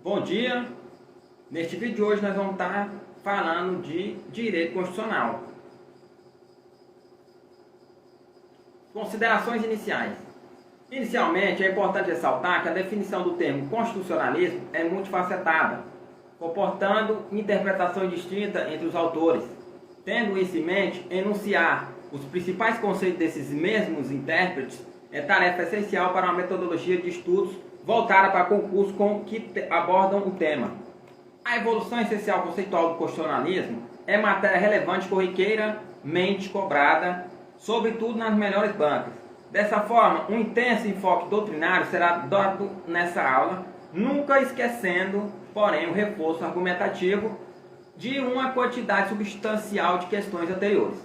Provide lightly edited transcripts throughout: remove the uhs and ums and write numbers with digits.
Bom dia! Neste vídeo de hoje nós vamos estar falando de direito constitucional. Considerações iniciais. Inicialmente é importante ressaltar que a definição do termo constitucionalismo é multifacetada, comportando interpretações distintas entre os autores. Tendo isso em mente, enunciar os principais conceitos desses mesmos intérpretes é tarefa essencial para uma metodologia de estudos voltada para concursos que abordam o tema. A evolução essencial conceitual do constitucionalismo é matéria relevante corriqueiramente cobrada, sobretudo nas melhores bancas. Dessa forma, um intenso enfoque doutrinário será dado nessa aula, nunca esquecendo, porém, o reforço argumentativo de uma quantidade substancial de questões anteriores.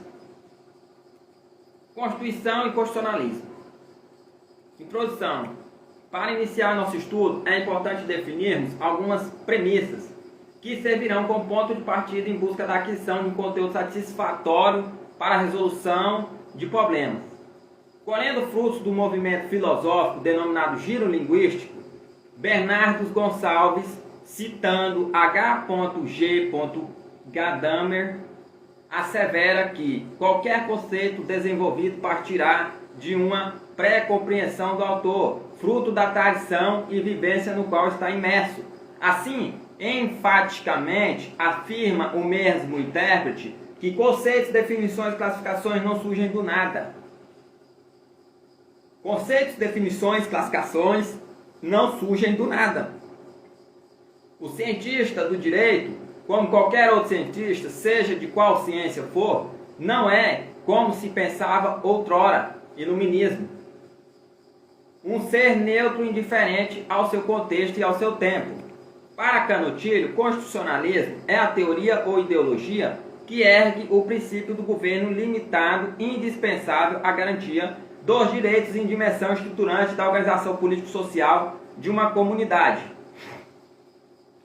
Constituição e constitucionalismo. Introdução. Para iniciar nosso estudo, é importante definirmos algumas premissas que servirão como ponto de partida em busca da aquisição de um conteúdo satisfatório para a resolução de problemas. Colhendo frutos do movimento filosófico denominado giro linguístico, Bernardo Gonçalves, citando H.G. Gadamer, assevera que qualquer conceito desenvolvido partirá de uma pré-compreensão do autor, fruto da tradição e vivência no qual está imerso. Assim, enfaticamente, afirma o mesmo intérprete que conceitos, definições e classificações não surgem do nada. Conceitos, definições, classificações não surgem do nada. O cientista do direito, como qualquer outro cientista, seja de qual ciência for, não é, como se pensava outrora, iluminismo. Um ser neutro indiferente ao seu contexto e ao seu tempo. Para Canottilho, constitucionalismo é a teoria ou ideologia que ergue o princípio do governo limitado e indispensável à garantia dos direitos em dimensão estruturante da organização político-social de uma comunidade.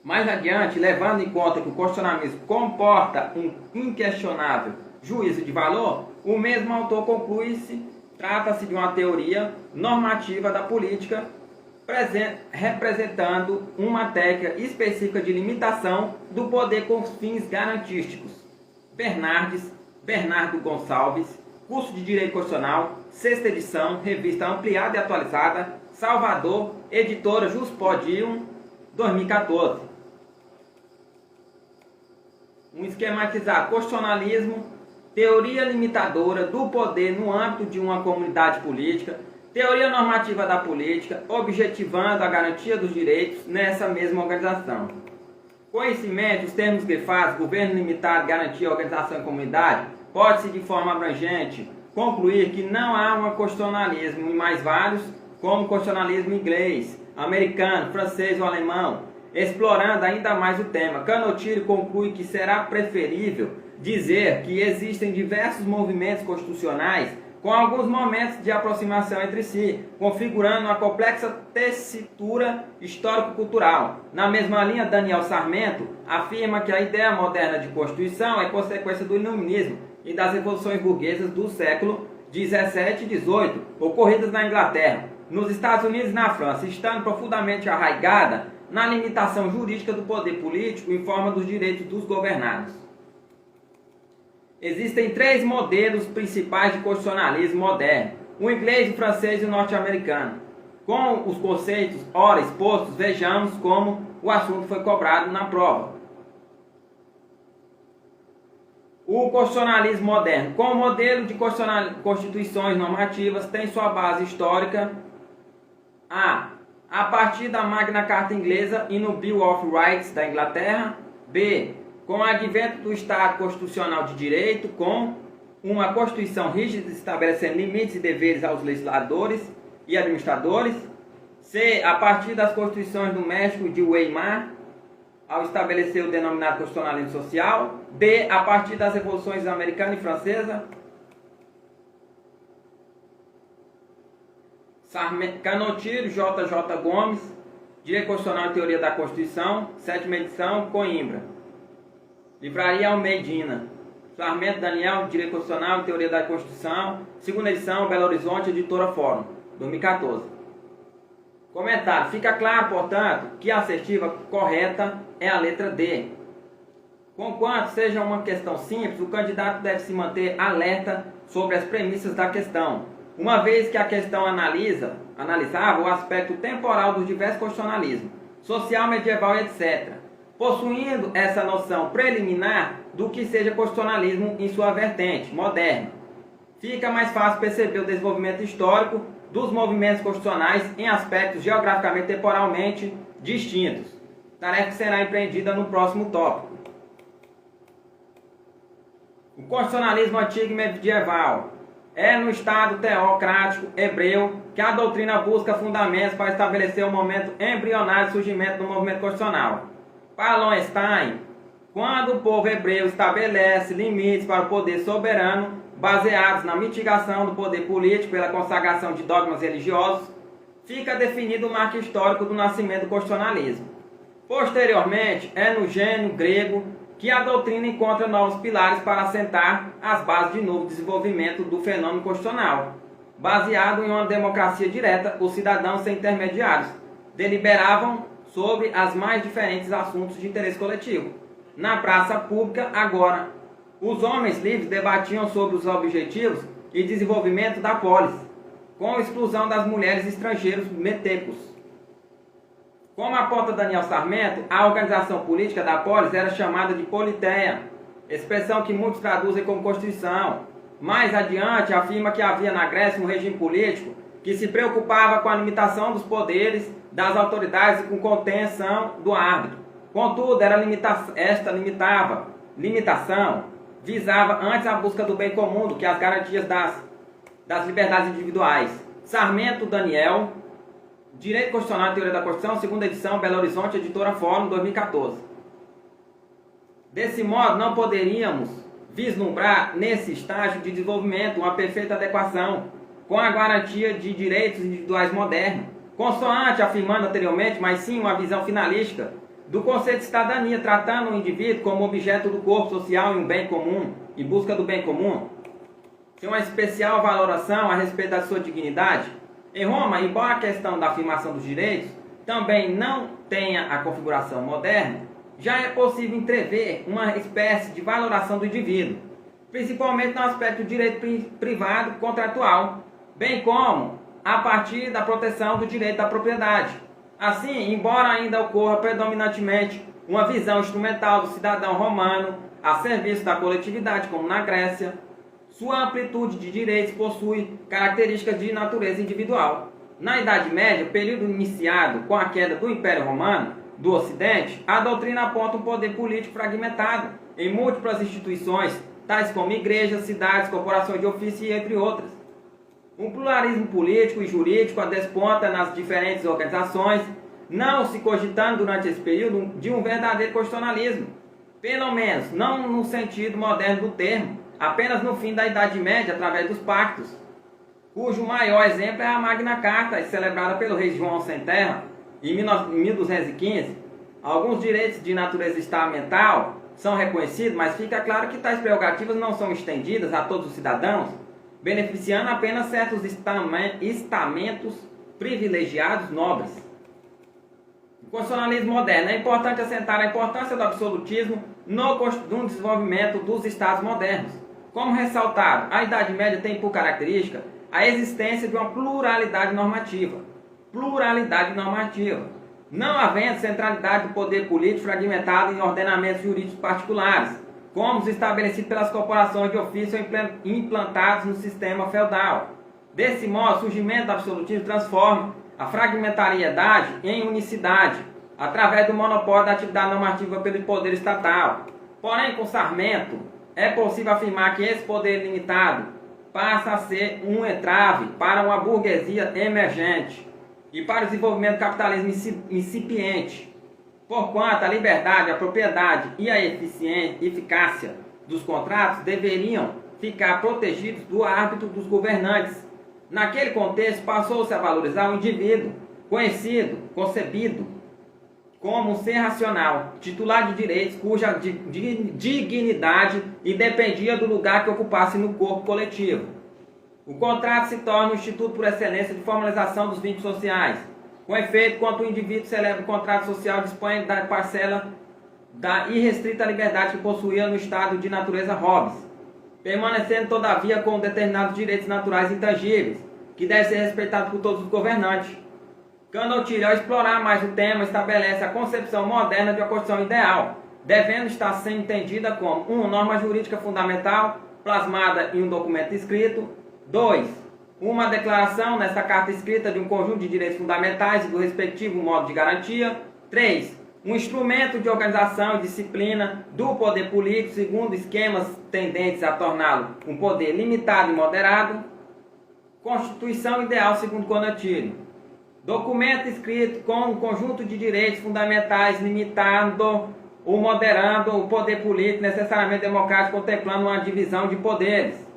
Mais adiante, levando em conta que o constitucionalismo comporta um inquestionável juízo de valor, o mesmo autor conclui-se trata-se de uma teoria normativa da política representando uma técnica específica de limitação do poder com fins garantísticos. Bernardo Gonçalves, curso de Direito Constitucional, 6ª edição, revista ampliada e atualizada, Salvador, editora Juspodium, 2014. Um esquematizado: constitucionalismo, teoria limitadora do poder no âmbito de uma comunidade política, teoria normativa da política, objetivando a garantia dos direitos nessa mesma organização. Conhecimento, os termos grifados, governo limitado, garantia, organização e comunidade, pode-se de forma abrangente concluir que não há um constitucionalismo em mais vários, como o constitucionalismo inglês, americano, francês ou alemão. Explorando ainda mais o tema, Canottilho conclui que será preferível dizer que existem diversos movimentos constitucionais com alguns momentos de aproximação entre si, configurando uma complexa tessitura histórico-cultural. Na mesma linha, Daniel Sarmento afirma que a ideia moderna de Constituição é consequência do iluminismo e das revoluções burguesas do século XVII e XVIII, ocorridas na Inglaterra, nos Estados Unidos e na França, estando profundamente arraigada na limitação jurídica do poder político em forma dos direitos dos governados. Existem 3 modelos principais de constitucionalismo moderno: o inglês, o francês e o norte-americano. Com os conceitos ora expostos, vejamos como o assunto foi cobrado na prova. O constitucionalismo moderno, como modelo de constituições normativas, tem sua base histórica a partir da Magna Carta inglesa e no Bill of Rights da Inglaterra. B. Com o advento do Estado Constitucional de Direito, com uma Constituição rígida estabelecendo limites e deveres aos legisladores e administradores. C. A partir das Constituições do México de Weimar, ao estabelecer o denominado constitucionalismo social. D. A partir das revoluções americana e francesa. Canottilho, J.J. Gomes, Direito Constitucional e Teoria da Constituição, 7ª edição, Coimbra. Livraria Almedina. Sarmento, Daniel, Direito Constitucional e Teoria da Constituição, 2ª edição, Belo Horizonte, Editora Fórum, 2014. Comentário. Fica claro, portanto, que a assertiva correta é a letra D. Conquanto seja uma questão simples, o candidato deve se manter alerta sobre as premissas da questão, uma vez que a questão analisava o aspecto temporal dos diversos constitucionalismos, social, medieval e etc., possuindo essa noção preliminar do que seja constitucionalismo em sua vertente moderna. Fica mais fácil perceber o desenvolvimento histórico dos movimentos constitucionais em aspectos geograficamente e temporalmente distintos. Tarefa que será empreendida no próximo tópico. O constitucionalismo antigo e medieval. É no Estado teocrático hebreu que a doutrina busca fundamentos para estabelecer o momento embrionário de surgimento do movimento constitucional. Para Lowenstein, quando o povo hebreu estabelece limites para o poder soberano, baseados na mitigação do poder político pela consagração de dogmas religiosos, fica definido o marco histórico do nascimento do constitucionalismo. Posteriormente, é no gênio grego que a doutrina encontra novos pilares para assentar as bases de novo desenvolvimento do fenômeno constitucional. Baseado em uma democracia direta, os cidadãos sem intermediários deliberavam sobre as mais diferentes assuntos de interesse coletivo. Na praça pública, agora, os homens livres debatiam sobre os objetivos e desenvolvimento da polis, com exclusão das mulheres e estrangeiros metecos. Como aponta Daniel Sarmento, a organização política da polis era chamada de politeia, expressão que muitos traduzem como constituição. Mais adiante, afirma que havia na Grécia um regime político que se preocupava com a limitação dos poderes das autoridades e com contenção do árbitro. Contudo, esta limitação visava antes a busca do bem comum do que as garantias das liberdades individuais. Sarmento Daniel, Direito Constitucional e Teoria da Constituição, segunda edição, Belo Horizonte, Editora Fórum, 2014. Desse modo, não poderíamos vislumbrar nesse estágio de desenvolvimento uma perfeita adequação com a garantia de direitos individuais modernos, consoante afirmando anteriormente, mas sim uma visão finalística do conceito de cidadania, tratando o indivíduo como objeto do corpo social e um bem comum, em busca do bem comum. Tem uma especial valoração a respeito da sua dignidade. Em Roma, embora a questão da afirmação dos direitos também não tenha a configuração moderna, já é possível entrever uma espécie de valoração do indivíduo, principalmente no aspecto do direito privado contratual, bem como a partir da proteção do direito da propriedade. Assim, embora ainda ocorra predominantemente uma visão instrumental do cidadão romano a serviço da coletividade, como na Grécia, sua amplitude de direitos possui características de natureza individual. Na Idade Média, período iniciado com a queda do Império Romano do Ocidente, a doutrina aponta um poder político fragmentado em múltiplas instituições, tais como igrejas, cidades, corporações de ofício e entre outras. Um pluralismo político e jurídico desponta nas diferentes organizações, não se cogitando durante esse período de um verdadeiro constitucionalismo, pelo menos não no sentido moderno do termo, apenas no fim da Idade Média, através dos pactos, cujo maior exemplo é a Magna Carta, celebrada pelo rei João Sem Terra, em 1215. Alguns direitos de natureza estamental são reconhecidos, mas fica claro que tais prerrogativas não são estendidas a todos os cidadãos, beneficiando apenas certos estamentos privilegiados nobres. O constitucionalismo moderno. É importante assentar a importância do absolutismo no desenvolvimento dos estados modernos. Como ressaltado, a Idade Média tem por característica a existência de uma pluralidade normativa. Não havendo centralidade do poder político fragmentado em ordenamentos jurídicos particulares, como os estabelecidos pelas corporações de ofício implantados no sistema feudal. Desse modo, o surgimento do absolutismo transforma a fragmentariedade em unicidade, através do monopólio da atividade normativa pelo poder estatal. Porém, com Sarmento, é possível afirmar que esse poder limitado passa a ser um entrave para uma burguesia emergente e para o desenvolvimento do capitalismo incipiente, porquanto a liberdade, a propriedade e a eficácia dos contratos deveriam ficar protegidos do árbitro dos governantes. Naquele contexto, passou-se a valorizar o indivíduo, concebido como um ser racional, titular de direitos, cuja dignidade independia do lugar que ocupasse no corpo coletivo. O contrato se torna o instituto por excelência de formalização dos vínculos sociais. Com efeito, quando o indivíduo celebra o contrato social, dispõe da parcela da irrestrita liberdade que possuía no estado de natureza Hobbes, permanecendo, todavia, com determinados direitos naturais intangíveis, que devem ser respeitados por todos os governantes. Canottilho, ao explorar mais o tema, estabelece a concepção moderna de uma Constituição ideal, devendo estar sendo entendida como 1. Norma jurídica fundamental, plasmada em um documento escrito. 2. Uma declaração nesta carta escrita de um conjunto de direitos fundamentais e do respectivo modo de garantia. 3. Um instrumento de organização e disciplina do poder político, segundo esquemas tendentes a torná-lo um poder limitado e moderado. Constituição ideal, segundo Canottilho. Documento escrito com um conjunto de direitos fundamentais, limitando ou moderando o poder político necessariamente democrático, contemplando uma divisão de poderes.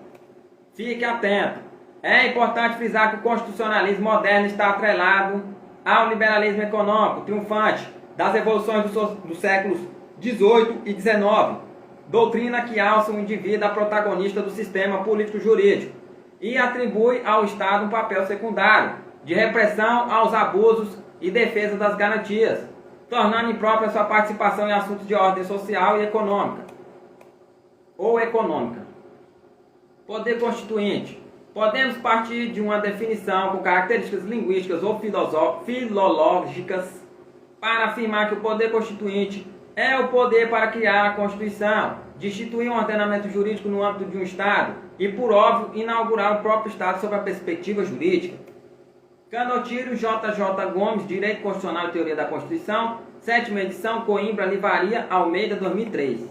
Fique atento. É importante frisar que o constitucionalismo moderno está atrelado ao liberalismo econômico triunfante das revoluções dos séculos XVIII e XIX, doutrina que alça o indivíduo a protagonista do sistema político-jurídico e atribui ao Estado um papel secundário de repressão aos abusos e defesa das garantias, tornando imprópria sua participação em assuntos de ordem social e econômica. Poder Constituinte. Podemos partir de uma definição com características linguísticas ou filológicas para afirmar que o poder constituinte é o poder para criar a Constituição, de instituir um ordenamento jurídico no âmbito de um Estado e, por óbvio, inaugurar o próprio Estado sob a perspectiva jurídica. Canottilho, J.J. Gomes, Direito Constitucional e Teoria da Constituição, 7ª edição, Coimbra, Livraria, Almeida, 2003.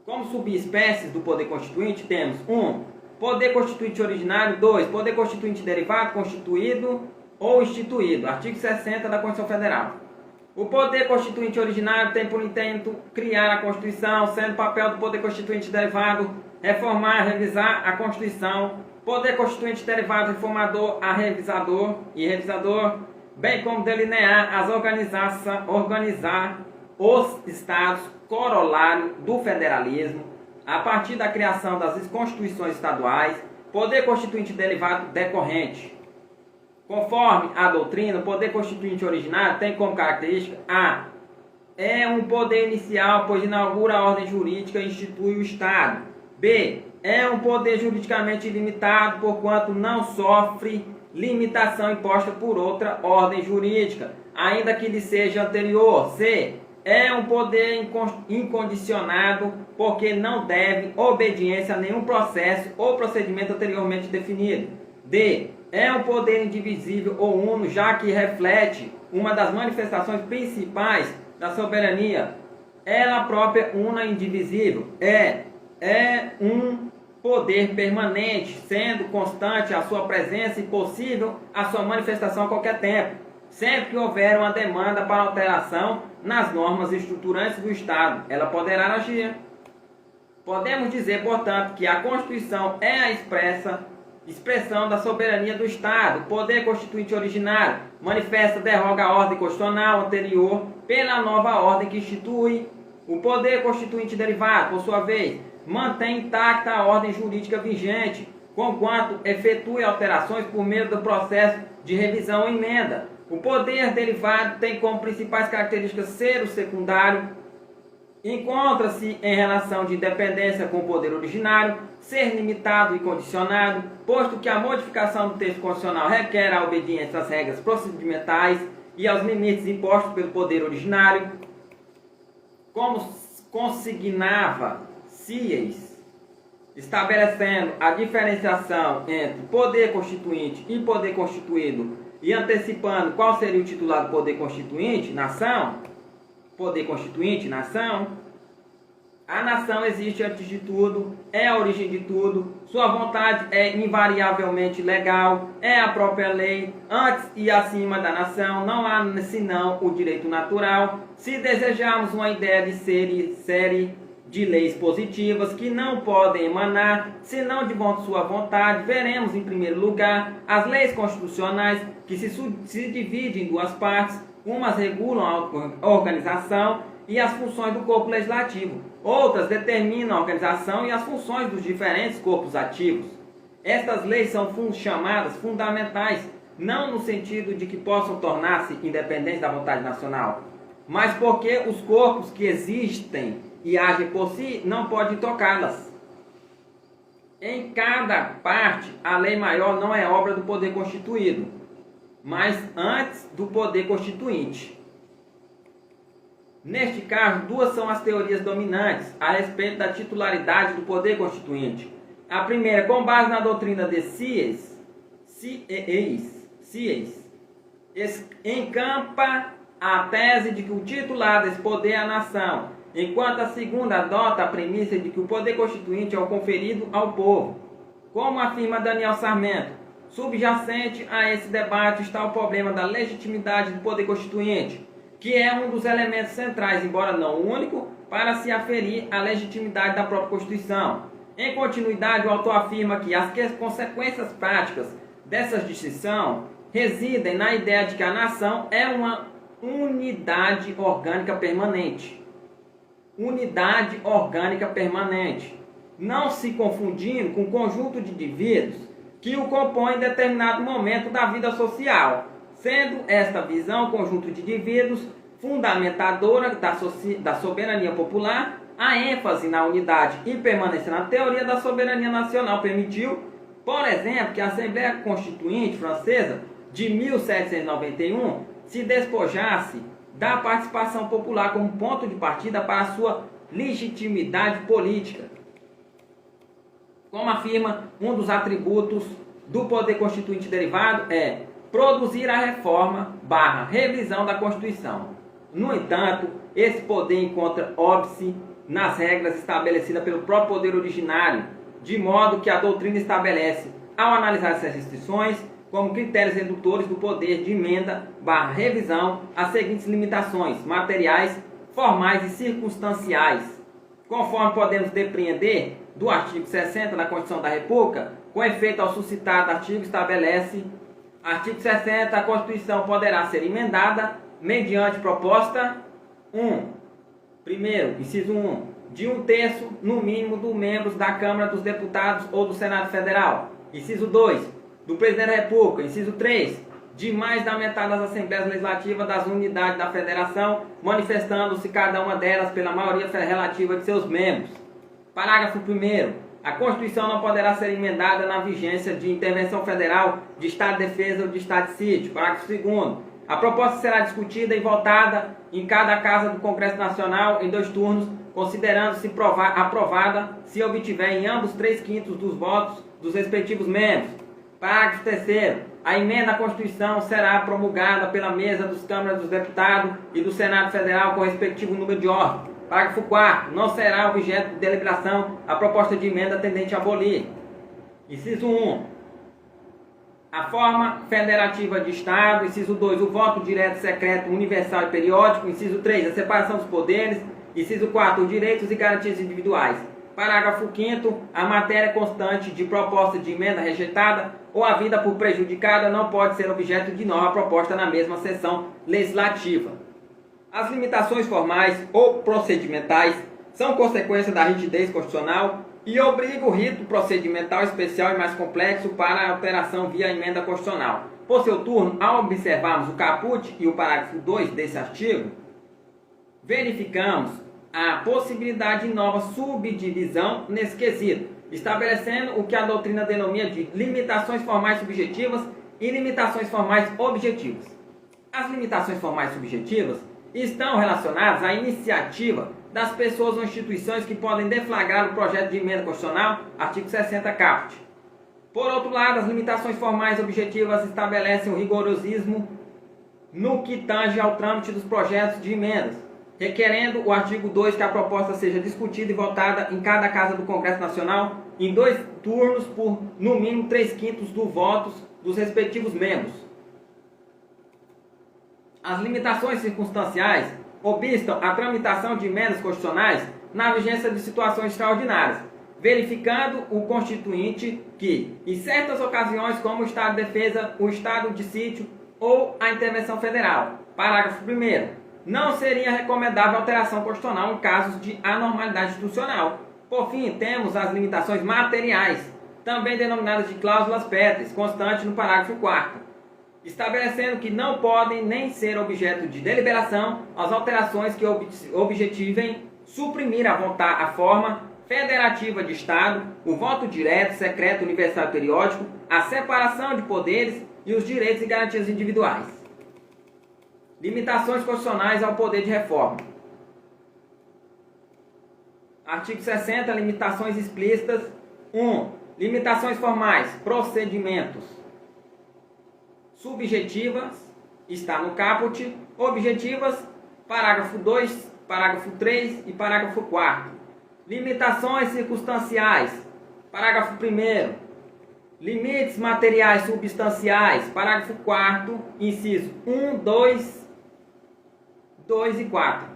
Como subespécies do poder constituinte, temos 1. Poder constituinte originário. 2. Poder constituinte derivado, constituído ou instituído. Artigo 60 da Constituição Federal. O poder constituinte originário tem por intento criar a Constituição, sendo papel do poder constituinte derivado reformar, revisar a Constituição. Poder constituinte derivado reformador a revisador, bem como delinear organizar os estados corolário do federalismo a partir da criação das constituições estaduais. Poder constituinte derivado decorrente. Conforme a doutrina, o poder constituinte originário tem como característica a. É um poder inicial, pois inaugura a ordem jurídica e institui o Estado. B. É um poder juridicamente ilimitado, porquanto não sofre limitação imposta por outra ordem jurídica, ainda que lhe seja anterior. C. É um poder incondicionado, porque não deve obediência a nenhum processo ou procedimento anteriormente definido. D. É um poder indivisível ou uno, já que reflete uma das manifestações principais da soberania, ela própria una e indivisível. É um poder permanente, sendo constante a sua presença e possível a sua manifestação a qualquer tempo, sempre que houver uma demanda para alteração nas normas estruturantes do Estado, ela poderá agir. Podemos dizer, portanto, que a Constituição é a expressão da soberania do Estado. O poder constituinte originário manifesta, derroga a ordem constitucional anterior pela nova ordem que institui. O poder constituinte derivado, por sua vez, mantém intacta a ordem jurídica vigente, conquanto efetue alterações por meio do processo de revisão ou emenda. O poder derivado tem como principais características ser o secundário, encontra-se em relação de independência com o poder originário, ser limitado e condicionado, posto que a modificação do texto constitucional requer a obediência às regras procedimentais e aos limites impostos pelo poder originário, como consignava Sieyès, estabelecendo a diferenciação entre poder constituinte e poder constituído e antecipando qual seria o titular do poder constituinte, nação. Poder constituinte, nação. A nação existe antes de tudo, é a origem de tudo, sua vontade é invariavelmente legal, é a própria lei, antes e acima da nação, não há senão o direito natural. Se desejarmos uma ideia de série de leis positivas que não podem emanar, senão de sua vontade, veremos em primeiro lugar as leis constitucionais que se dividem em duas partes, umas regulam a organização e as funções do corpo legislativo, outras determinam a organização e as funções dos diferentes corpos ativos. Estas leis são chamadas fundamentais, não no sentido de que possam tornar-se independentes da vontade nacional, mas porque os corpos que existem e agem por si não podem tocá-las. Em cada parte, a lei maior não é obra do poder constituído, mas antes do poder constituinte. Neste caso, duas são as teorias dominantes a respeito da titularidade do poder constituinte. A primeira, com base na doutrina de Sieyès, encampa a tese de que o titular desse poder é a nação, enquanto a segunda adota a premissa de que o poder constituinte é o conferido ao povo. Como afirma Daniel Sarmento, subjacente a esse debate está o problema da legitimidade do poder constituinte, que é um dos elementos centrais, embora não o único, para se aferir à legitimidade da própria Constituição. Em continuidade, o autor afirma que as consequências práticas dessa distinção residem na ideia de que a nação é uma unidade orgânica permanente. Unidade orgânica permanente, não se confundindo com o conjunto de indivíduos que o compõem em determinado momento da vida social, sendo esta visão, conjunto de indivíduos, fundamentadora da soberania popular. A ênfase na unidade e permanência na teoria da soberania nacional permitiu, por exemplo, que a Assembleia Constituinte Francesa de 1791 se despojasse da participação popular como ponto de partida para a sua legitimidade política. Como afirma, um dos atributos do poder constituinte derivado é produzir a reforma / revisão da Constituição. No entanto, esse poder encontra óbice nas regras estabelecidas pelo próprio poder originário, de modo que a doutrina estabelece, ao analisar essas restrições, como critérios redutores do poder de emenda / revisão, as seguintes limitações materiais, formais e circunstanciais. Conforme podemos depreender do artigo 60 da Constituição da República, com efeito ao suscitado artigo estabelece: artigo 60, a Constituição poderá ser emendada mediante proposta 1. Primeiro, inciso 1, de 1/3, no mínimo, dos membros da Câmara dos Deputados ou do Senado Federal. Inciso 2, do Presidente da República. Inciso 3, de mais da metade das Assembleias Legislativas das unidades da Federação, manifestando-se cada uma delas pela maioria relativa de seus membros. Parágrafo 1º. A Constituição não poderá ser emendada na vigência de intervenção federal, de estado de defesa ou de estado de sítio. Parágrafo 2º. A proposta será discutida e votada em cada casa do Congresso Nacional em 2 turnos, considerando-se aprovada se obtiver em ambos 3/5 dos votos dos respectivos membros. Parágrafo 3º. A emenda à Constituição será promulgada pela mesa dos Câmaras dos Deputados e do Senado Federal com o respectivo número de ordem. Parágrafo 4º. Não será objeto de deliberação a proposta de emenda tendente a abolir. Inciso 1. A forma federativa de Estado. Inciso 2. O voto direto, secreto, universal e periódico. Inciso 3. A separação dos poderes. Inciso 4. Os direitos e garantias individuais. Parágrafo 5º. A matéria constante de proposta de emenda rejeitada ou havida por prejudicada não pode ser objeto de nova proposta na mesma sessão legislativa. As limitações formais ou procedimentais são consequência da rigidez constitucional e obriga o rito procedimental especial e mais complexo para a alteração via emenda constitucional. Por seu turno, ao observarmos o caput e o parágrafo 2 desse artigo, verificamos a possibilidade de nova subdivisão nesse quesito, estabelecendo o que a doutrina denomina de limitações formais subjetivas e limitações formais objetivas. As limitações formais subjetivas estão relacionadas à iniciativa das pessoas ou instituições que podem deflagrar o projeto de emenda constitucional, artigo 60 caput. Por outro lado, as limitações formais objetivas estabelecem o rigorosismo no que tange ao trâmite dos projetos de emendas, requerendo o artigo 2 que a proposta seja discutida e votada em cada casa do Congresso Nacional em 2 turnos por, no mínimo, 3/5 dos votos dos respectivos membros. As limitações circunstanciais obstam a tramitação de emendas constitucionais na vigência de situações extraordinárias, verificando o Constituinte que, em certas ocasiões, como o estado de defesa, o estado de sítio ou a intervenção federal. Parágrafo 1º. Não seria recomendável alteração constitucional em casos de anormalidade institucional. Por fim, temos as limitações materiais, também denominadas de cláusulas pétreas, constante no parágrafo 4º. estabelecendo que não podem nem ser objeto de deliberação as alterações que objetivem suprimir a forma federativa de Estado, o voto direto, secreto, universal e periódico, a separação de poderes e os direitos e garantias individuais. Limitações constitucionais ao poder de reforma. Artigo 60, limitações explícitas. 1. Limitações formais, procedimentos. Subjetivas, está no caput. Objetivas, parágrafo 2, parágrafo 3 e parágrafo 4. Limitações circunstanciais, parágrafo 1º. Limites materiais substanciais, parágrafo 4º, inciso 1, 2 e 4.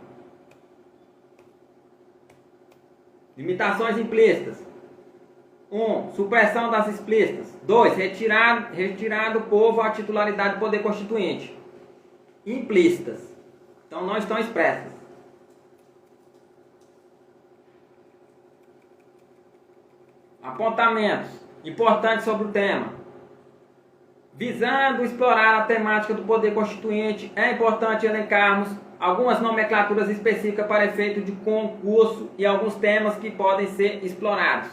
Limitações implícitas. 1. Supressão das explícitas. 2. Retirar do povo a titularidade do poder constituinte. Implícitas. Então não estão expressas. Apontamentos importantes sobre o tema. Visando explorar a temática do poder constituinte, é importante elencarmos algumas nomenclaturas específicas para efeito de concurso e alguns temas que podem ser explorados.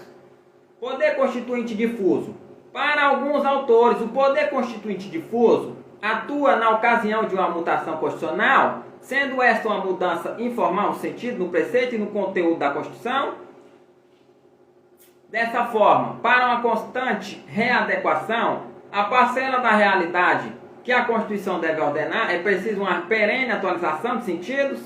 Poder constituinte difuso. Para alguns autores, o poder constituinte difuso atua na ocasião de uma mutação constitucional, sendo esta uma mudança informal no sentido, no preceito e no conteúdo da Constituição. Dessa forma, para uma constante readequação, a parcela da realidade que a Constituição deve ordenar é preciso uma perene atualização de sentidos,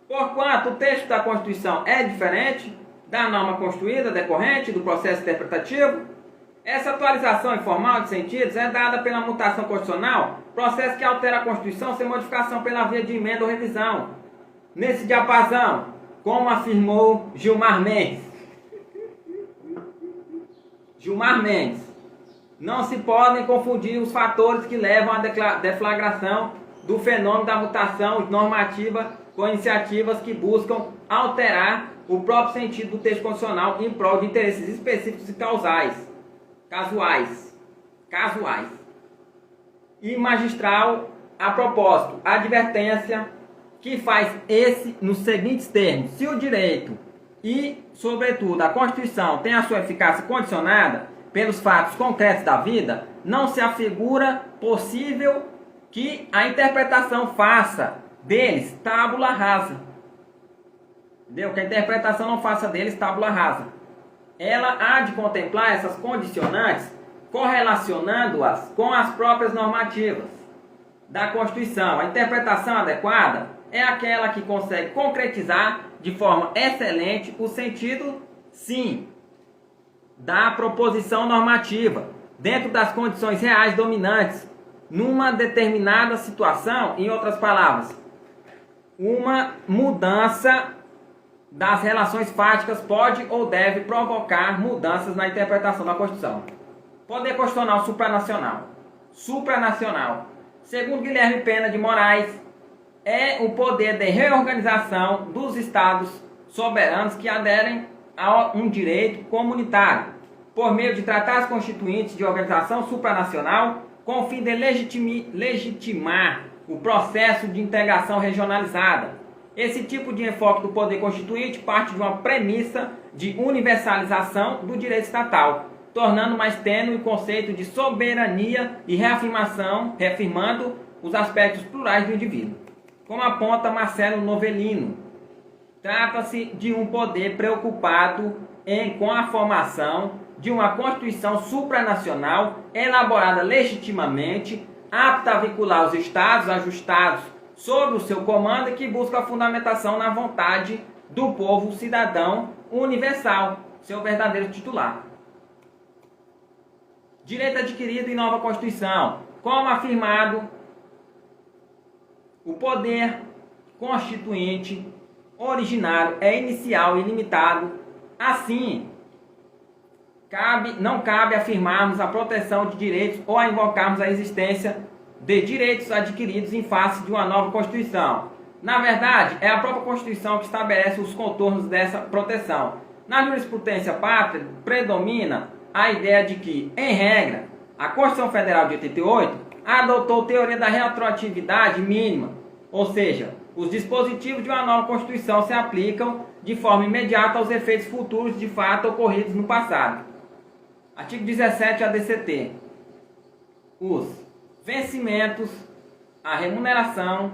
porquanto o texto da Constituição é diferente da norma constituída decorrente do processo interpretativo. Essa atualização informal de sentidos é dada pela mutação constitucional, processo que altera a Constituição sem modificação pela via de emenda ou revisão. Nesse diapasão, como afirmou Gilmar Mendes, não se podem confundir os fatores que levam à deflagração do fenômeno da mutação normativa com iniciativas que buscam alterar o próprio sentido do texto constitucional em prol de interesses específicos e casuais. E magistral, a propósito, a advertência que faz nos seguintes termos: se o direito e, sobretudo, a Constituição tem a sua eficácia condicionada pelos fatos concretos da vida, não se afigura possível que a interpretação faça deles tábula rasa. Entendeu? Que a interpretação não faça deles tábula rasa. Ela há de contemplar essas condicionantes, correlacionando-as com as próprias normativas da Constituição. A interpretação adequada é aquela que consegue concretizar de forma excelente o sentido, sim, da proposição normativa, dentro das condições reais dominantes, numa determinada situação. Em outras palavras, uma mudança das relações fáticas pode ou deve provocar mudanças na interpretação da Constituição. Poder constitucional supranacional. Segundo Guilherme Pena de Moraes, é o poder de reorganização dos estados soberanos que aderem a um direito comunitário, por meio de tratados constituintes de organização supranacional, com o fim de legitimar o processo de integração regionalizada. Esse tipo de enfoque do poder constituinte parte de uma premissa de universalização do direito estatal, tornando mais tênue o conceito de soberania e reafirmando os aspectos plurais do indivíduo. Como aponta Marcelo Novellino, trata-se de um poder preocupado com a formação de uma Constituição supranacional elaborada legitimamente, apta a vincular os Estados ajustados sob o seu comando e que busca a fundamentação na vontade do povo cidadão universal, seu verdadeiro titular. Direito adquirido em nova Constituição. Como afirmado, o poder constituinte originário é inicial e limitado. Assim, não cabe afirmarmos a proteção de direitos ou a invocarmos a existência de direitos adquiridos em face de uma nova Constituição. Na verdade, é a própria Constituição que estabelece os contornos dessa proteção. Na jurisprudência pátria, predomina a ideia de que, em regra, a Constituição Federal de 88 adotou teoria da retroatividade mínima, ou seja, os dispositivos de uma nova Constituição se aplicam de forma imediata aos efeitos futuros de fato ocorridos no passado. Artigo 17 ADCT. Os vencimentos, a remuneração,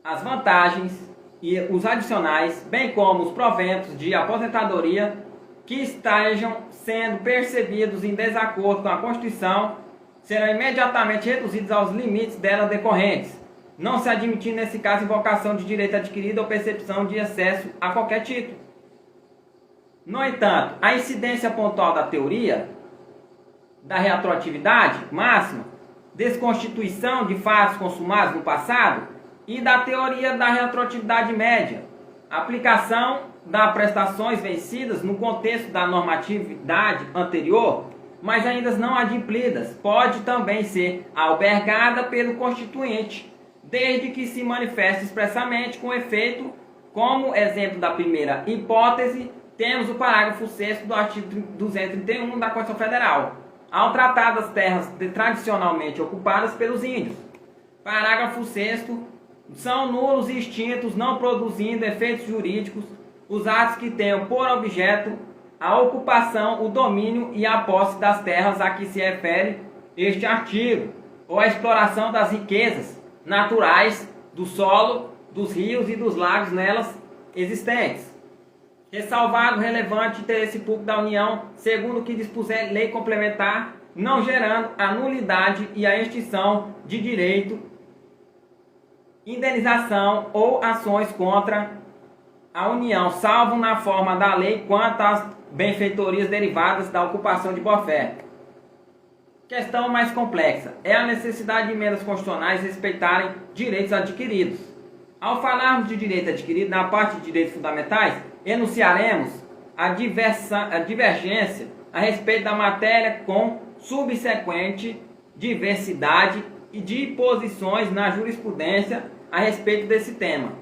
as vantagens e os adicionais, bem como os proventos de aposentadoria que estejam sendo percebidos em desacordo com a Constituição, serão imediatamente reduzidos aos limites dela decorrentes, não se admitindo nesse caso invocação de direito adquirido ou percepção de excesso a qualquer título. No entanto, a incidência pontual da teoria da retroatividade máxima, desconstituição de fatos consumados no passado e da teoria da retroatividade média, aplicação das prestações vencidas no contexto da normatividade anterior, mas ainda não adimplidas, pode também ser albergada pelo Constituinte, desde que se manifeste expressamente com efeito. Como exemplo da primeira hipótese, temos o parágrafo 6º do artigo 231 da Constituição Federal, ao tratar das terras tradicionalmente ocupadas pelos índios. Parágrafo 6º, são nulos e extintos, não produzindo efeitos jurídicos, os atos que tenham por objeto a ocupação, o domínio e a posse das terras a que se refere este artigo, ou a exploração das riquezas naturais do solo, dos rios e dos lagos nelas existentes. Ressalvado o relevante interesse público da União, segundo o que dispuser lei complementar, não gerando a nulidade e a extinção de direito, indenização ou ações contra a União, salvo na forma da lei quanto às benfeitorias derivadas da ocupação de boa-fé. Questão mais complexa é a necessidade de emendas constitucionais respeitarem direitos adquiridos. Ao falarmos de direito adquirido, na parte de direitos fundamentais, enunciaremos a divergência a respeito da matéria com subsequente diversidade e de posições na jurisprudência a respeito desse tema.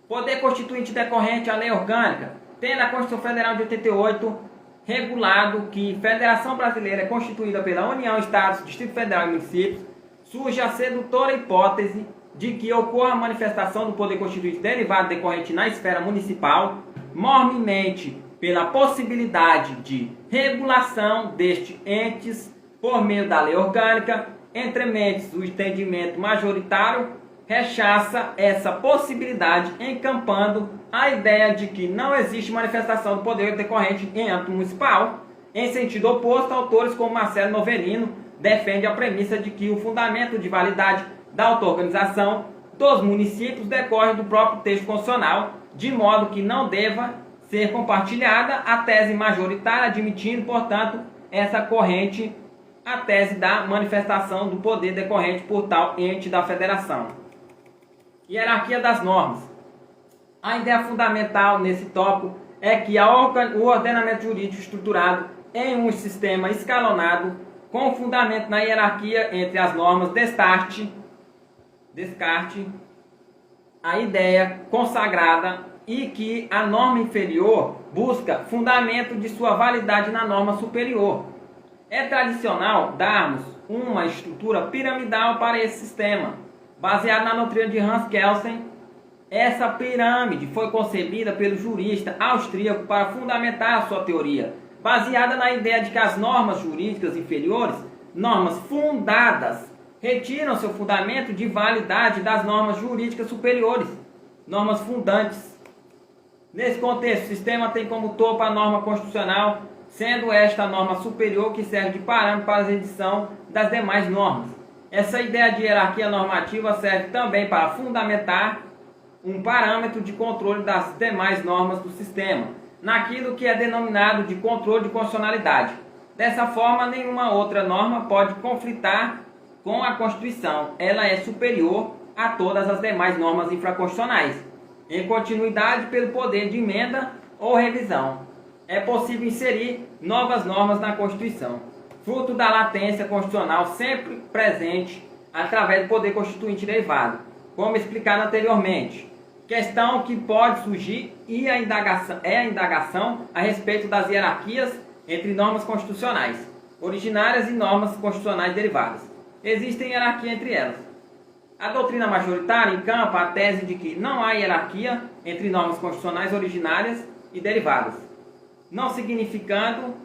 Poder constituinte decorrente à lei orgânica, tendo a Constituição Federal de 88 regulado que Federação Brasileira é constituída pela União, Estados, Distrito Federal e municípios, surge a sedutora hipótese de que ocorra a manifestação do poder constituinte derivado decorrente na esfera municipal, mormente pela possibilidade de regulação destes entes por meio da lei orgânica, entre mentes o entendimento majoritário rechaça essa possibilidade, encampando a ideia de que não existe manifestação do poder decorrente em âmbito municipal. Em sentido oposto, autores como Marcelo Novelino defendem a premissa de que o fundamento de validade da auto-organização dos municípios decorre do próprio texto constitucional, de modo que não deva ser compartilhada a tese majoritária, admitindo, portanto, essa corrente, a tese da manifestação do poder decorrente por tal ente da federação. Hierarquia das normas. A ideia fundamental nesse tópico é que o ordenamento jurídico estruturado em um sistema escalonado, com fundamento na hierarquia entre as normas, descarte a ideia consagrada e que a norma inferior busca fundamento de sua validade na norma superior. É tradicional darmos uma estrutura piramidal para esse sistema, baseado na doutrina de Hans Kelsen. Essa pirâmide foi concebida pelo jurista austríaco para fundamentar a sua teoria, baseada na ideia de que as normas jurídicas inferiores, normas fundadas, retiram seu fundamento de validade das normas jurídicas superiores, normas fundantes. Nesse contexto, o sistema tem como topo a norma constitucional, sendo esta a norma superior que serve de parâmetro para a edição das demais normas. Essa ideia de hierarquia normativa serve também para fundamentar um parâmetro de controle das demais normas do sistema, naquilo que é denominado de controle de constitucionalidade. Dessa forma, nenhuma outra norma pode conflitar com a Constituição. Ela é superior a todas as demais normas infraconstitucionais, em continuidade pelo poder de emenda ou revisão. É possível inserir novas normas na Constituição, fruto da latência constitucional sempre presente através do poder constituinte derivado, como explicado anteriormente. Questão que pode surgir e a indagação a respeito das hierarquias entre normas constitucionais. originárias e normas constitucionais derivadas. Existe hierarquia entre elas. A doutrina majoritária encampa a tese de que não há hierarquia entre normas constitucionais originárias e derivadas, não significando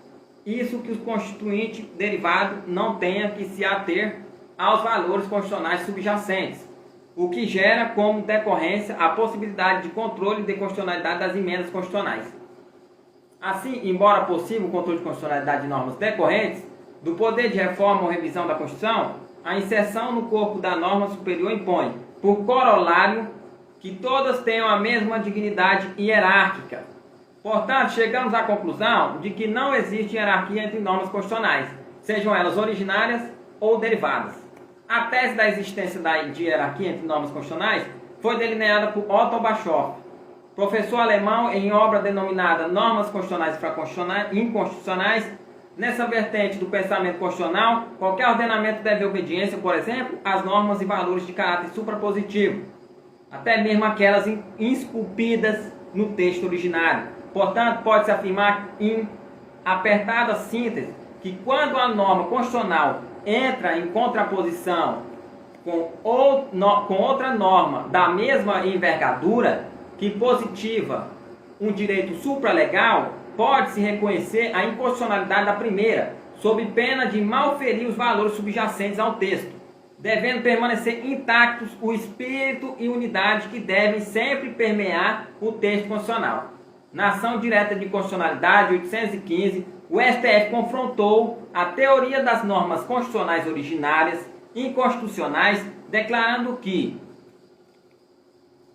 isso que o constituinte derivado não tenha que se ater aos valores constitucionais subjacentes, o que gera como decorrência a possibilidade de controle de constitucionalidade das emendas constitucionais. Assim, embora possível o controle de constitucionalidade de normas decorrentes do poder de reforma ou revisão da Constituição, a inserção no corpo da norma superior impõe, por corolário, que todas tenham a mesma dignidade hierárquica. Portanto, chegamos à conclusão de que não existe hierarquia entre normas constitucionais, sejam elas originárias ou derivadas. A tese da existência de hierarquia entre normas constitucionais foi delineada por Otto Bischoff, professor alemão em obra denominada Normas Constitucionais e Inconstitucionais. Nessa vertente do pensamento constitucional, qualquer ordenamento deve obediência, por exemplo, às normas e valores de caráter suprapositivo, até mesmo aquelas esculpidas no texto originário. Portanto, pode-se afirmar em apertada síntese que quando a norma constitucional entra em contraposição com outra norma da mesma envergadura que positiva um direito supralegal, pode-se reconhecer a inconstitucionalidade da primeira, sob pena de malferir os valores subjacentes ao texto, devendo permanecer intactos o espírito e unidade que devem sempre permear o texto constitucional. Na ação direta de constitucionalidade 815, o STF confrontou a teoria das normas constitucionais originárias inconstitucionais, declarando que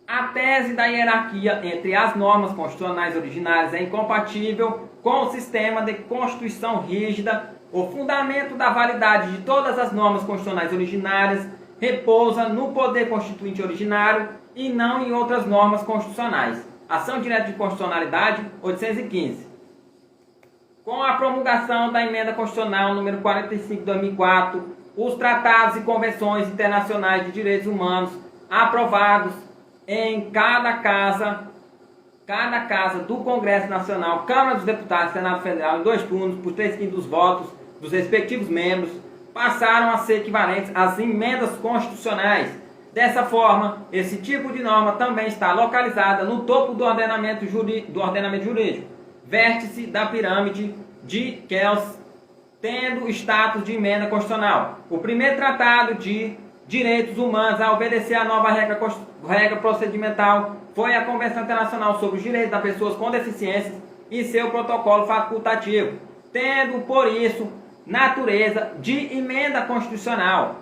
a tese da hierarquia entre as normas constitucionais originárias é incompatível com o sistema de constituição rígida. O fundamento da validade de todas as normas constitucionais originárias repousa no poder constituinte originário e não em outras normas constitucionais. Ação direta de constitucionalidade 815. Com a promulgação da emenda constitucional número 45 de 2004, os tratados e convenções internacionais de direitos humanos aprovados em cada casa do Congresso Nacional, Câmara dos Deputados, Senado Federal, em 2 turnos, por 3/5 dos votos dos respectivos membros, passaram a ser equivalentes às emendas constitucionais. Dessa forma, esse tipo de norma também está localizada no topo do ordenamento jurídico, vértice da pirâmide de Kelsen, tendo status de emenda constitucional. O primeiro tratado de direitos humanos a obedecer à nova regra procedimental foi a Convenção Internacional sobre os Direitos das Pessoas com Deficiências e seu protocolo facultativo, tendo, por isso, natureza de emenda constitucional.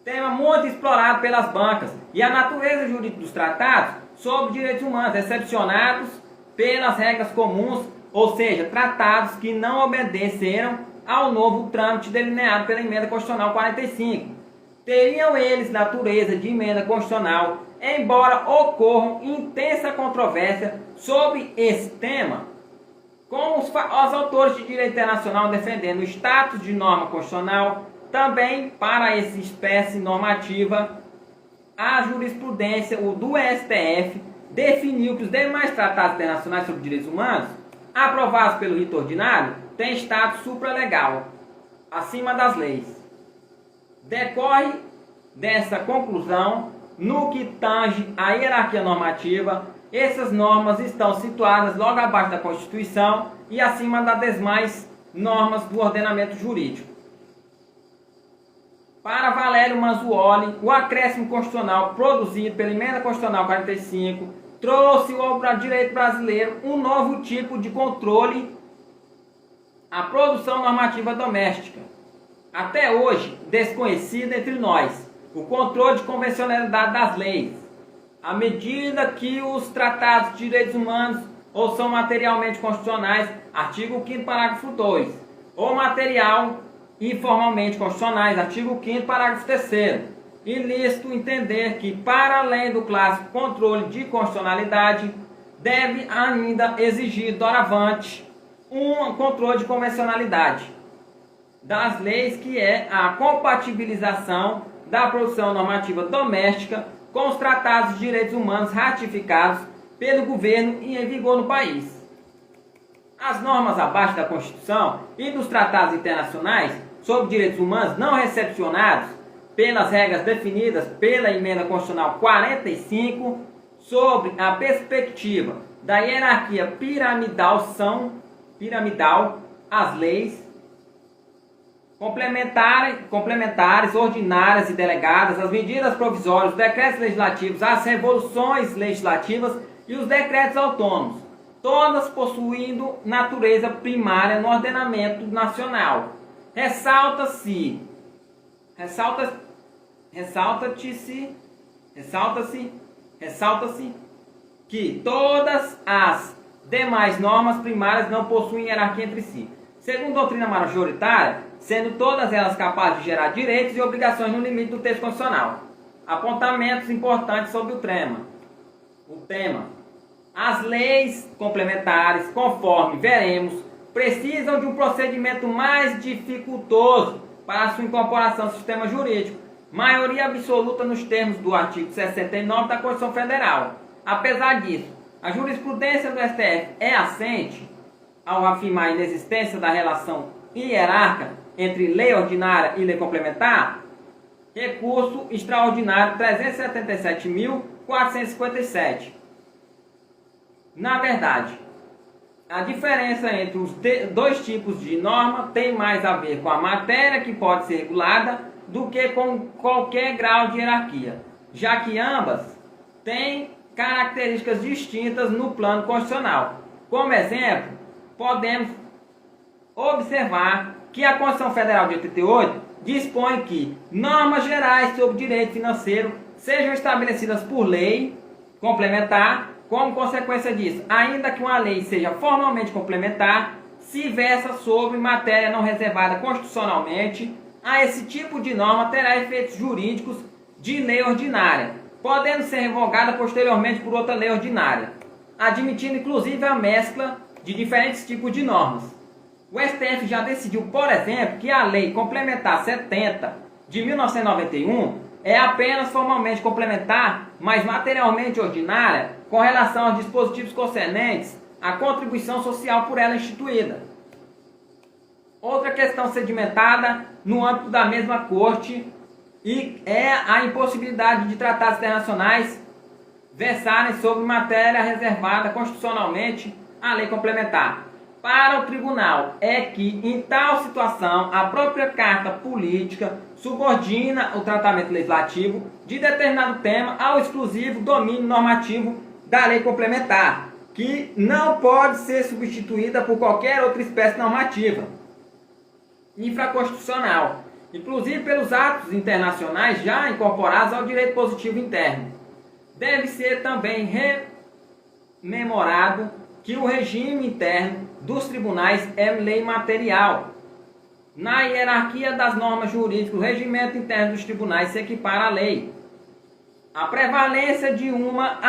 Tema muito explorado pelas bancas, e a natureza jurídica dos tratados sobre direitos humanos, excepcionados pelas regras comuns, ou seja, tratados que não obedeceram ao novo trâmite delineado pela emenda constitucional 45. Teriam eles natureza de emenda constitucional, embora ocorram intensa controvérsia sobre esse tema, com os autores de direito internacional defendendo o status de norma constitucional. Também para essa espécie normativa, a jurisprudência do STF definiu que os demais tratados internacionais sobre direitos humanos, aprovados pelo rito ordinário, têm status supralegal, acima das leis. Decorre dessa conclusão, no que tange à hierarquia normativa, essas normas estão situadas logo abaixo da Constituição e acima das demais normas do ordenamento jurídico. Para Valério Manzuoli, o acréscimo constitucional produzido pela Emenda Constitucional 45 trouxe ao direito brasileiro um novo tipo de controle à produção normativa doméstica, até hoje desconhecida entre nós, o controle de convencionalidade das leis. À medida que os tratados de direitos humanos ou são materialmente constitucionais, artigo 5º, parágrafo 2, ou material e formalmente constitucionais, artigo 5º, parágrafo 3º. Ilícito entender que, para além do clássico controle de constitucionalidade, deve ainda exigir, doravante, um controle de convencionalidade das leis, que é a compatibilização da produção normativa doméstica com os tratados de direitos humanos ratificados pelo governo e em vigor no país. As normas abaixo da Constituição e dos tratados internacionais sobre direitos humanos não recepcionados pelas regras definidas pela Emenda Constitucional 45 sobre a perspectiva da hierarquia piramidal as leis complementares, ordinárias e delegadas, as medidas provisórias, os decretos legislativos, as resoluções legislativas e os decretos autônomos, todas possuindo natureza primária no ordenamento nacional. Ressalta-se que todas as demais normas primárias não possuem hierarquia entre si, segundo a doutrina majoritária, sendo todas elas capazes de gerar direitos e obrigações no limite do texto constitucional. Apontamentos importantes sobre o tema. As leis complementares, conforme veremos, precisam de um procedimento mais dificultoso para sua incorporação ao sistema jurídico, maioria absoluta nos termos do artigo 69 da Constituição Federal. Apesar disso, a jurisprudência do STF é assente ao afirmar a inexistência da relação hierárquica entre lei ordinária e lei complementar. Recurso extraordinário 377.457. Na verdade, a diferença entre os dois tipos de norma tem mais a ver com a matéria que pode ser regulada do que com qualquer grau de hierarquia, já que ambas têm características distintas no plano constitucional. Como exemplo, podemos observar que a Constituição Federal de 88 dispõe que normas gerais sobre direito financeiro sejam estabelecidas por lei complementar. Como consequência disso, ainda que uma lei seja formalmente complementar, se versa sobre matéria não reservada constitucionalmente, a esse tipo de norma terá efeitos jurídicos de lei ordinária, podendo ser revogada posteriormente por outra lei ordinária, admitindo inclusive a mescla de diferentes tipos de normas. O STF já decidiu, por exemplo, que a Lei Complementar 70 de 1991 é apenas formalmente complementar, mas materialmente ordinária, com relação aos dispositivos concernentes à contribuição social por ela instituída. Outra questão sedimentada no âmbito da mesma Corte é a impossibilidade de tratados internacionais versarem sobre matéria reservada constitucionalmente à lei complementar. Para o tribunal é que, em tal situação, a própria carta política subordina o tratamento legislativo de determinado tema ao exclusivo domínio normativo da lei complementar, que não pode ser substituída por qualquer outra espécie normativa infraconstitucional, inclusive pelos atos internacionais já incorporados ao direito positivo interno. Deve ser também rememorado que o regime interno dos tribunais é lei material. Na hierarquia das normas jurídicas, o regimento interno dos tribunais se equipara à lei. A prevalência de uma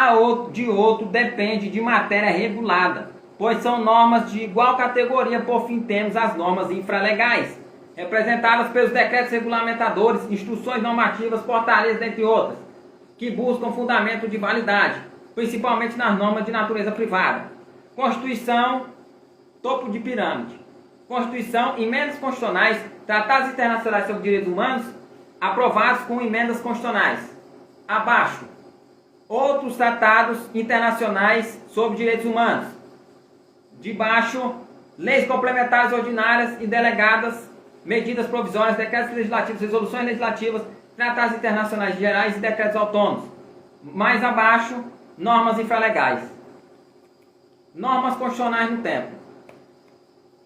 de outro depende de matéria regulada, pois são normas de igual categoria. Por fim, temos as normas infralegais, representadas pelos decretos regulamentadores, instruções normativas, portarias, dentre outras, que buscam fundamento de validade, principalmente nas normas de natureza privada. Constituição, topo de pirâmide. Constituição, emendas constitucionais, tratados internacionais sobre direitos humanos, aprovados com emendas constitucionais. Abaixo, outros tratados internacionais sobre direitos humanos. Debaixo, leis complementares ordinárias e delegadas, medidas provisórias, decretos legislativos, resoluções legislativas, tratados internacionais gerais e decretos autônomos. Mais abaixo, normas infralegais. Normas constitucionais no tempo.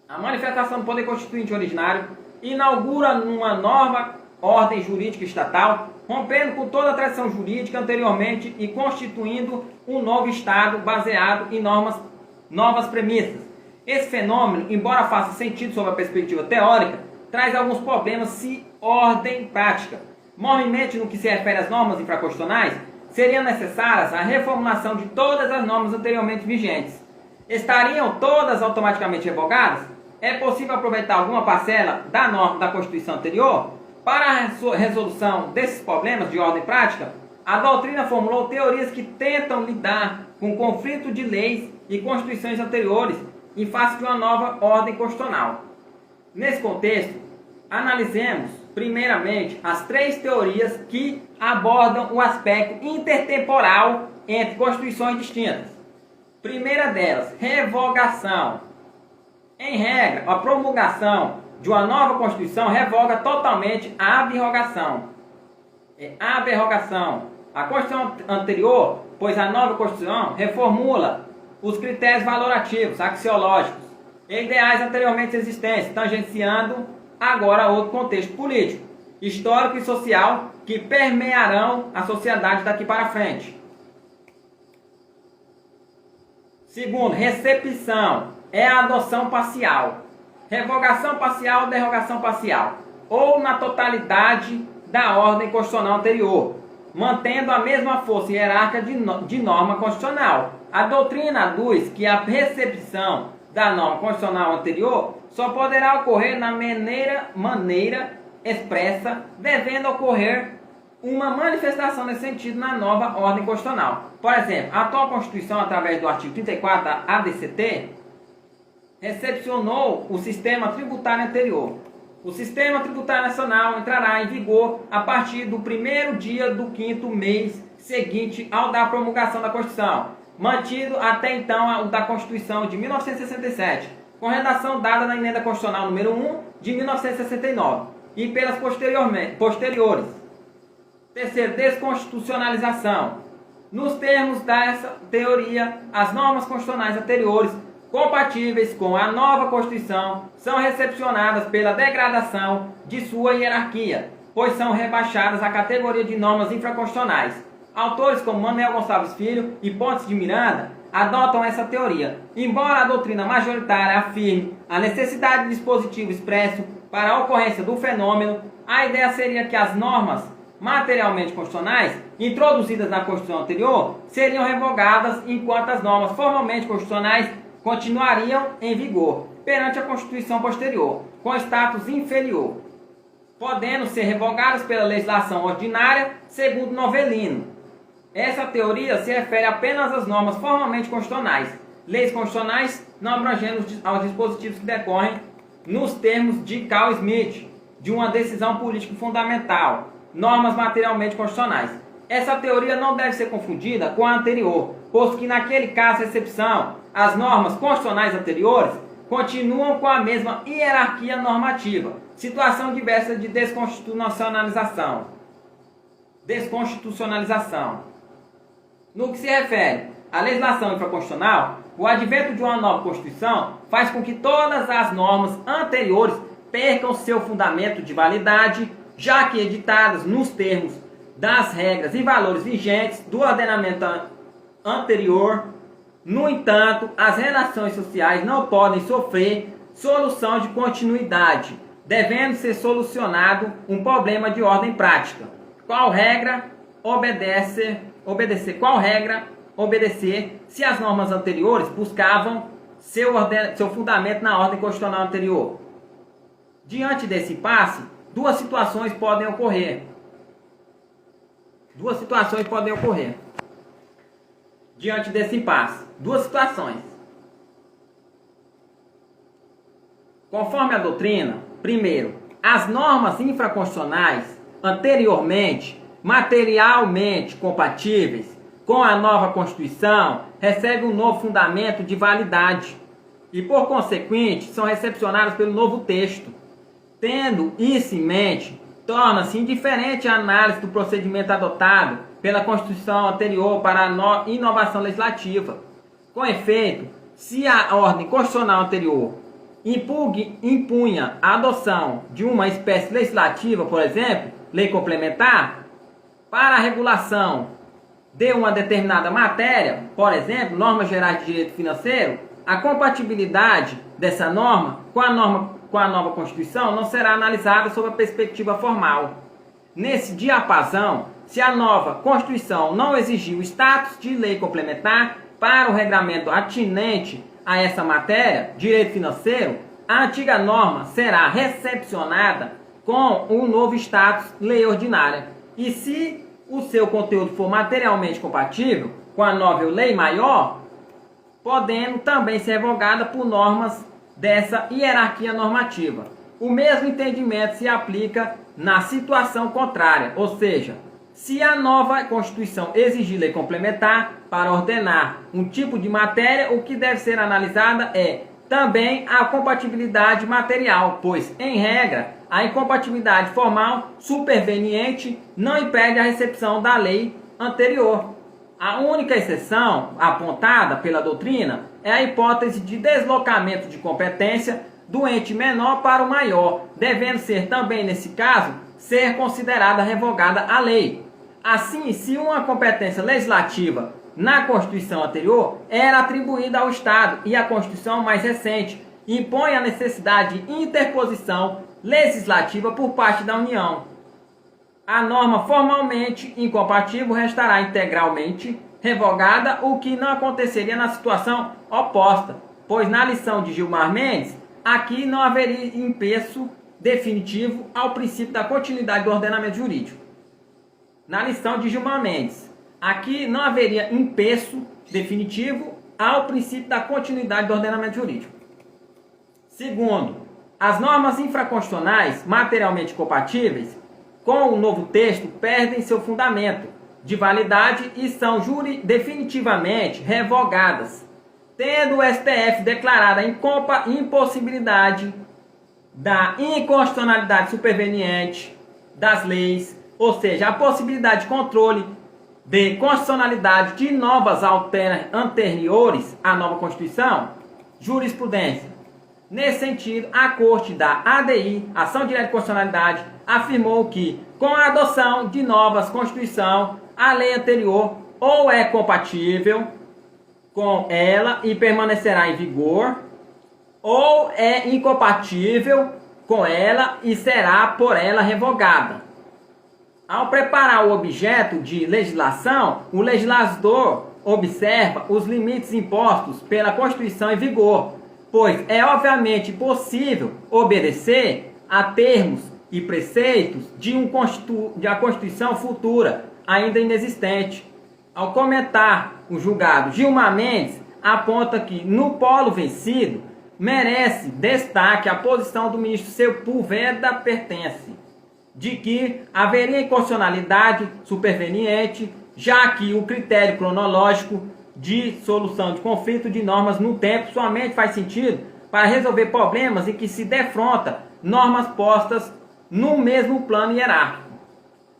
A manifestação do Poder Constituinte originário inaugura uma nova ordem jurídica estatal, rompendo com toda a tradição jurídica anteriormente e constituindo um novo Estado baseado em novas premissas. Esse fenômeno, embora faça sentido sob a perspectiva teórica, traz alguns problemas se ordem prática. Mormente, no que se refere às normas infraconstitucionais, seriam necessárias a reformulação de todas as normas anteriormente vigentes. Estariam todas automaticamente revogadas? É possível aproveitar alguma parcela da norma da Constituição anterior? Para a resolução desses problemas de ordem prática, a doutrina formulou teorias que tentam lidar com o conflito de leis e constituições anteriores em face de uma nova ordem constitucional. Nesse contexto, analisemos primeiramente as 3 teorias que abordam o aspecto intertemporal entre constituições distintas. Primeira delas, revogação. Em regra, a promulgação de uma nova Constituição revoga totalmente a abrogação. A Constituição anterior, pois a nova Constituição reformula os critérios valorativos, axiológicos e ideais anteriormente existentes, tangenciando agora outro contexto político, histórico e social que permearão a sociedade daqui para frente. Segundo, recepção é a adoção parcial. Revogação parcial ou derrogação parcial, ou na totalidade da ordem constitucional anterior, mantendo a mesma força hierárquica de norma constitucional. A doutrina aduz que a recepção da norma constitucional anterior só poderá ocorrer na maneira expressa, devendo ocorrer uma manifestação nesse sentido na nova ordem constitucional. Por exemplo, a atual Constituição, através do artigo 34 da ADCT, recepcionou o sistema tributário anterior. O sistema tributário nacional entrará em vigor a partir do primeiro dia do 5º mês seguinte ao da promulgação da Constituição, mantido até então o da Constituição de 1967, com redação dada na Emenda Constitucional número 1 de 1969 e pelas posteriores. Terceiro, desconstitucionalização. Nos termos dessa teoria, as normas constitucionais anteriores compatíveis com a nova Constituição são recepcionadas pela degradação de sua hierarquia, pois são rebaixadas à categoria de normas infraconstitucionais. Autores como Manuel Gonçalves Filho e Pontes de Miranda adotam essa teoria, embora a doutrina majoritária afirme a necessidade de dispositivo expresso para a ocorrência do fenômeno. A ideia seria que as normas materialmente constitucionais introduzidas na Constituição anterior seriam revogadas, enquanto as normas formalmente constitucionais continuariam em vigor perante a Constituição posterior, com status inferior, podendo ser revogadas pela legislação ordinária, segundo Novelino. Essa teoria se refere apenas às normas formalmente constitucionais, leis constitucionais não abrangendo aos dispositivos que decorrem nos termos de Carl Smith, de uma decisão política fundamental, normas materialmente constitucionais. Essa teoria não deve ser confundida com a anterior, posto que naquele caso de exceção, as normas constitucionais anteriores continuam com a mesma hierarquia normativa, situação diversa de desconstitucionalização. No que se refere à legislação infraconstitucional, o advento de uma nova Constituição faz com que todas as normas anteriores percam seu fundamento de validade, já que editadas nos termos das regras e valores vigentes do ordenamento anterior. No entanto, as relações sociais não podem sofrer solução de continuidade, devendo ser solucionado um problema de ordem prática. Qual regra obedecer se as normas anteriores buscavam seu fundamento na ordem constitucional anterior? Diante desse impasse, duas situações podem ocorrer. Diante desse impasse, duas situações. Conforme a doutrina, primeiro, as normas infraconstitucionais anteriormente materialmente compatíveis com a nova Constituição recebem um novo fundamento de validade e, por consequente, são recepcionadas pelo novo texto. Tendo isso em mente, torna-se indiferente a análise do procedimento adotado pela Constituição anterior para a inovação legislativa. Com efeito, se a ordem constitucional anterior impunha a adoção de uma espécie legislativa, por exemplo, lei complementar, para a regulação de uma determinada matéria, por exemplo, normas gerais de direito financeiro, a compatibilidade dessa norma com a nova Constituição não será analisada sob a perspectiva formal. Nesse diapasão, se a nova Constituição não exigir o status de lei complementar para o regramento atinente a essa matéria, direito financeiro, a antiga norma será recepcionada com o novo status lei ordinária. E se o seu conteúdo for materialmente compatível com a nova lei maior, podendo também ser revogada por normas dessa hierarquia normativa. O mesmo entendimento se aplica na situação contrária, ou seja, se a nova Constituição exigir lei complementar para ordenar um tipo de matéria, o que deve ser analisada é também a compatibilidade material, pois, em regra, a incompatibilidade formal superveniente não impede a recepção da lei anterior. A única exceção apontada pela doutrina é a hipótese de deslocamento de competência do ente menor para o maior, devendo ser também, nesse caso, ser considerada revogada a lei. Assim, se uma competência legislativa na Constituição anterior era atribuída ao Estado e a Constituição mais recente impõe a necessidade de interposição legislativa por parte da União, a norma formalmente incompatível restará integralmente revogada, o que não aconteceria na situação oposta, pois na lição de Gilmar Mendes, aqui não haveria empeço definitivo ao princípio da continuidade do ordenamento jurídico. Na lição de Gilmar Mendes, aqui não haveria empeço definitivo ao princípio da continuidade do ordenamento jurídico. Segundo, as normas infraconstitucionais materialmente compatíveis com o novo texto perdem seu fundamento de validade e são definitivamente revogadas, tendo o STF declarado a impossibilidade da inconstitucionalidade superveniente das leis, ou seja, a possibilidade de controle de constitucionalidade de normas anteriores à nova Constituição, jurisprudência. Nesse sentido, a Corte da ADI, Ação Direta de Constitucionalidade, afirmou que, com a adoção de novas Constituição, a lei anterior ou é compatível com ela e permanecerá em vigor, ou é incompatível com ela e será por ela revogada. Ao preparar o objeto de legislação, o legislador observa os limites impostos pela Constituição em vigor, pois é obviamente possível obedecer a termos e preceitos de a Constituição futura, ainda inexistente. Ao comentar o julgado, Gilmar Mendes aponta que, no polo vencido, merece destaque a posição do ministro Sepúlveda Pertence, de que haveria inconstitucionalidade superveniente, já que o critério cronológico de solução de conflito de normas no tempo somente faz sentido para resolver problemas em que se defronta normas postas no mesmo plano hierárquico.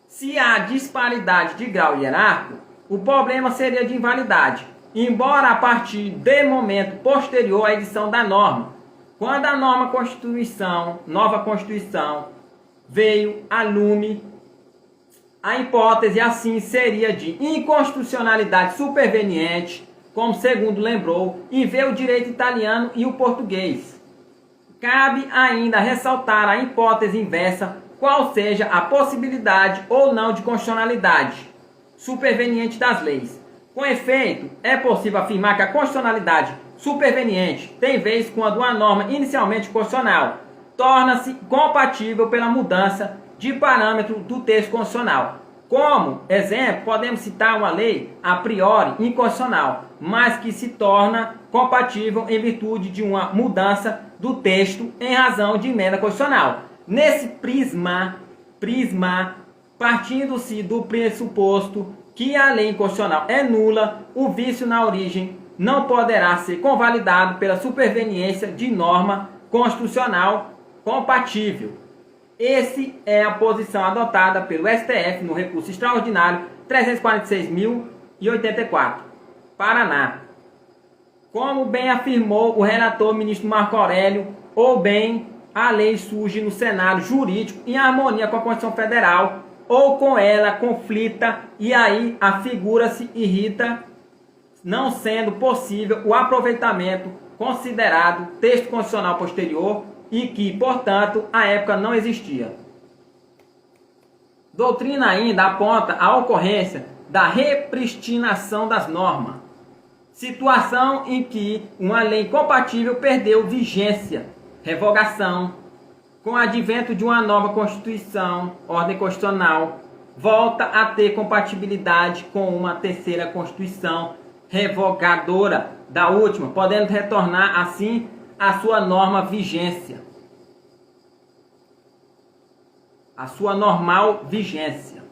Se há disparidade de grau hierárquico, o problema seria de invalidade, embora a partir de momento posterior à edição da norma, quando a nova Constituição veio a lume, a hipótese assim seria de inconstitucionalidade superveniente, como segundo lembrou, e vê o direito italiano e o português. Cabe ainda ressaltar a hipótese inversa, qual seja a possibilidade ou não de constitucionalidade superveniente das leis. Com efeito, é possível afirmar que a constitucionalidade superveniente tem vez quando uma norma inicialmente constitucional torna-se compatível pela mudança de parâmetro do texto constitucional. Como exemplo, podemos citar uma lei a priori inconstitucional, mas que se torna compatível em virtude de uma mudança do texto em razão de emenda constitucional. Nesse prisma, partindo-se do pressuposto que a lei inconstitucional é nula, o vício na origem não poderá ser convalidado pela superveniência de norma constitucional compatível. Essa é a posição adotada pelo STF no recurso extraordinário 346.084, Paraná. Como bem afirmou o relator ministro Marco Aurélio, ou bem a lei surge no cenário jurídico em harmonia com a Constituição Federal, ou com ela conflita e aí a figura se irrita, não sendo possível o aproveitamento considerado texto constitucional posterior e que, portanto, à época não existia. Doutrina ainda aponta a ocorrência da repristinação das normas, situação em que uma lei incompatível perdeu vigência, revogação, com o advento de uma nova Constituição, ordem constitucional, volta a ter compatibilidade com uma terceira Constituição revogadora, da última, podendo retornar assim à sua norma vigência. A sua normal vigência.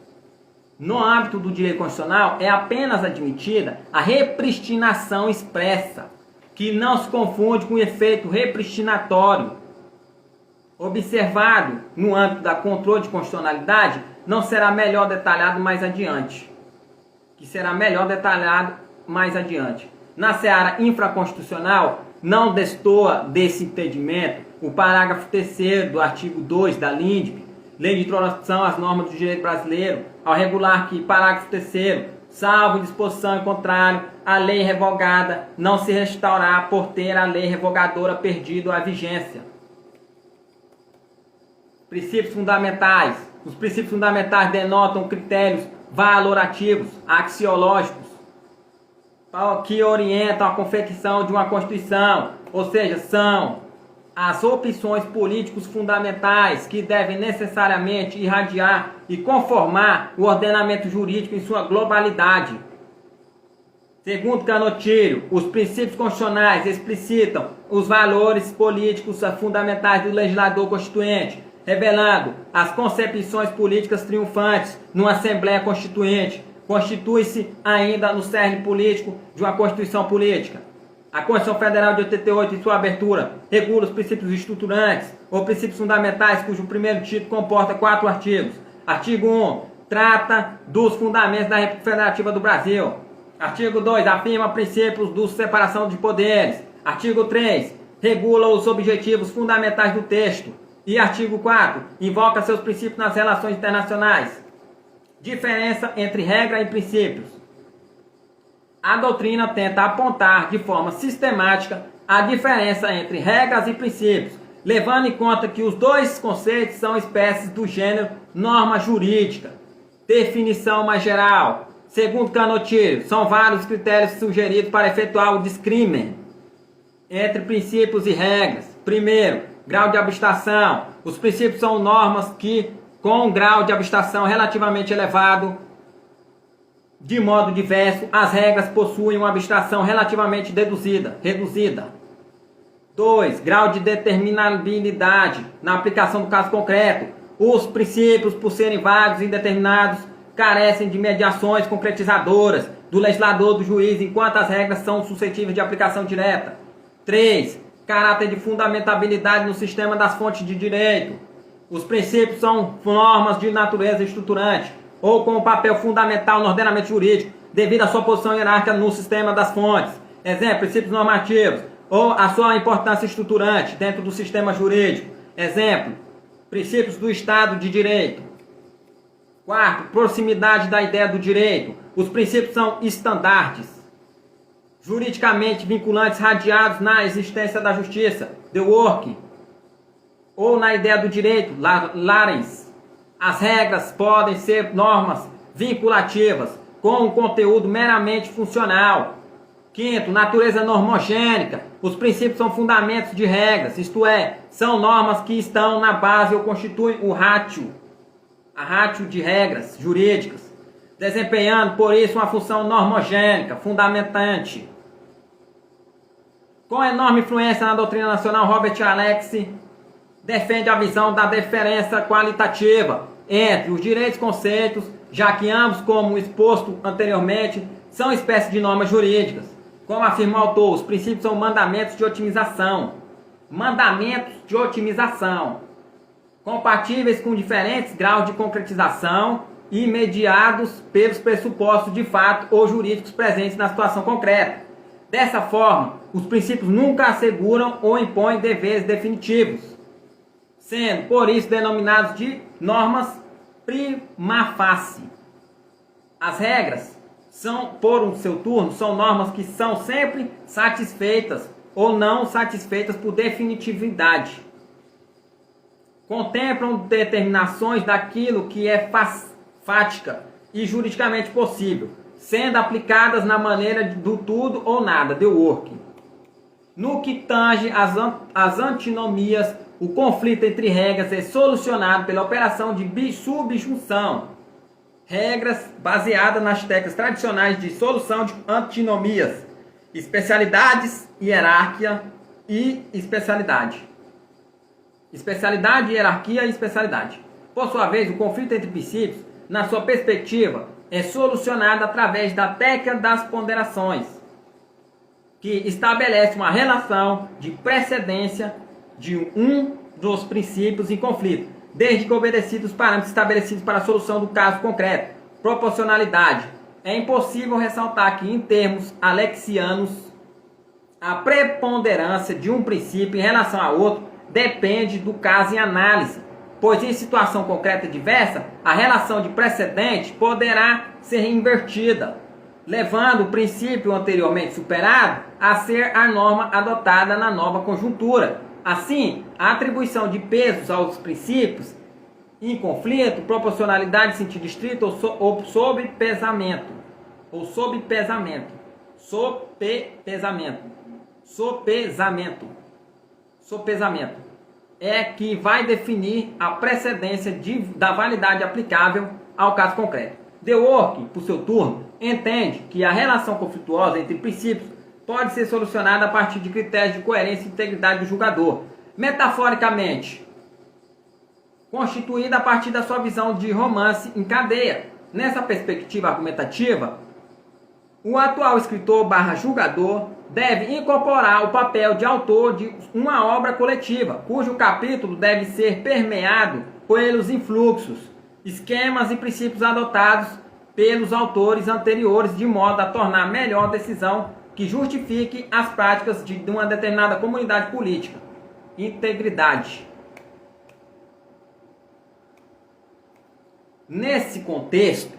No âmbito do direito constitucional, é apenas admitida a repristinação expressa, que não se confunde com o efeito repristinatório. Observado no âmbito da controle de constitucionalidade, não será melhor detalhado mais adiante. Na seara infraconstitucional, não destoa desse entendimento o parágrafo 3º do artigo 2 da LINDB, Lei de Introdução às Normas do Direito Brasileiro, ao regular que, parágrafo 3º, salvo disposição em contrário, a lei revogada não se restaurará por ter a lei revogadora perdido a vigência. Princípios fundamentais. Os princípios fundamentais denotam critérios valorativos, axiológicos, que orientam a confecção de uma Constituição, ou seja, são as opções políticos fundamentais que devem necessariamente irradiar e conformar o ordenamento jurídico em sua globalidade. Segundo Canotilho, os princípios constitucionais explicitam os valores políticos fundamentais do legislador constituinte, revelando as concepções políticas triunfantes numa Assembleia Constituinte. Constitui-se ainda no cerne político de uma Constituição política. A Constituição Federal de 88, em sua abertura, regula os princípios estruturantes ou princípios fundamentais, cujo primeiro título comporta 4 artigos. Artigo 1, trata dos fundamentos da República Federativa do Brasil. Artigo 2, afirma princípios de separação de poderes. Artigo 3, regula os objetivos fundamentais do texto. E artigo 4, invoca seus princípios nas relações internacionais. Diferença entre regra e princípios. A doutrina tenta apontar de forma sistemática a diferença entre regras e princípios, levando em conta que os dois conceitos são espécies do gênero norma jurídica. Definição mais geral. Segundo Canotilho, são vários critérios sugeridos para efetuar o discrimen entre princípios e regras. Primeiro, grau de abstração. Os princípios são normas que, com um grau de abstração relativamente elevado, de modo diverso, as regras possuem uma abstração relativamente reduzida. 2. Grau de determinabilidade. Na aplicação do caso concreto, os princípios, por serem vagos e indeterminados, carecem de mediações concretizadoras do legislador, do juiz, enquanto as regras são suscetíveis de aplicação direta. 3. Caráter de fundamentabilidade no sistema das fontes de direito. Os princípios são normas de natureza estruturante, ou com um papel fundamental no ordenamento jurídico, devido à sua posição hierárquica no sistema das fontes. Exemplo, princípios normativos, ou a sua importância estruturante dentro do sistema jurídico. Exemplo, princípios do Estado de Direito. 4. Proximidade da ideia do direito. Os princípios são estandartes, juridicamente vinculantes, radiados na existência da justiça, the working, ou na ideia do direito, larens. As regras podem ser normas vinculativas, com um conteúdo meramente funcional. 5. Natureza normogênica. Os princípios são fundamentos de regras, isto é, são normas que estão na base ou constituem o ratio, a ratio de regras jurídicas, desempenhando, por isso, uma função normogênica, fundamentante. Com enorme influência na doutrina nacional, Robert Alex defende a visão da diferença qualitativa entre os direitos e conceitos, já que ambos, como exposto anteriormente, são espécies de normas jurídicas. Como afirma o autor, os princípios são mandamentos de otimização. Mandamentos de otimização, compatíveis com diferentes graus de concretização e mediados pelos pressupostos de fato ou jurídicos presentes na situação concreta. Dessa forma, os princípios nunca asseguram ou impõem deveres definitivos, sendo, por isso, denominados de normas prima facie. As regras são, por seu turno, são normas que são sempre satisfeitas ou não satisfeitas por definitividade. Contemplam determinações daquilo que é fática e juridicamente possível, sendo aplicadas na maneira do tudo ou nada, the working. No que tange às antinomias, o conflito entre regras é solucionado pela operação de subjunção. Regras baseadas nas técnicas tradicionais de solução de antinomias Especialidades, hierarquia e especialidade. Especialidade, hierarquia e especialidade. Por sua vez, o conflito entre princípios, na sua perspectiva, é solucionado através da técnica das ponderações, que estabelece uma relação de precedência de um dos princípios em conflito, desde que obedecidos os parâmetros estabelecidos para a solução do caso concreto. Proporcionalidade. É impossível ressaltar que, em termos alexianos, a preponderância de um princípio em relação a outro depende do caso em análise, pois em situação concreta diversa, a relação de precedente poderá ser invertida, levando o princípio anteriormente superado a ser a norma adotada na nova conjuntura. Assim, a atribuição de pesos aos princípios em conflito, proporcionalidade em sentido estrito ou sobrepesamento, sopesamento, é que vai definir a precedência da validade aplicável ao caso concreto. Dworkin, por seu turno, entende que a relação conflituosa entre princípios pode ser solucionada a partir de critérios de coerência e integridade do julgador, metaforicamente constituída a partir da sua visão de romance em cadeia. Nessa perspectiva argumentativa, o atual escritor / julgador deve incorporar o papel de autor de uma obra coletiva, cujo capítulo deve ser permeado pelos influxos, esquemas e princípios adotados pelos autores anteriores, de modo a tornar melhor a decisão que justifique as práticas de uma determinada comunidade política. Integridade. Nesse contexto,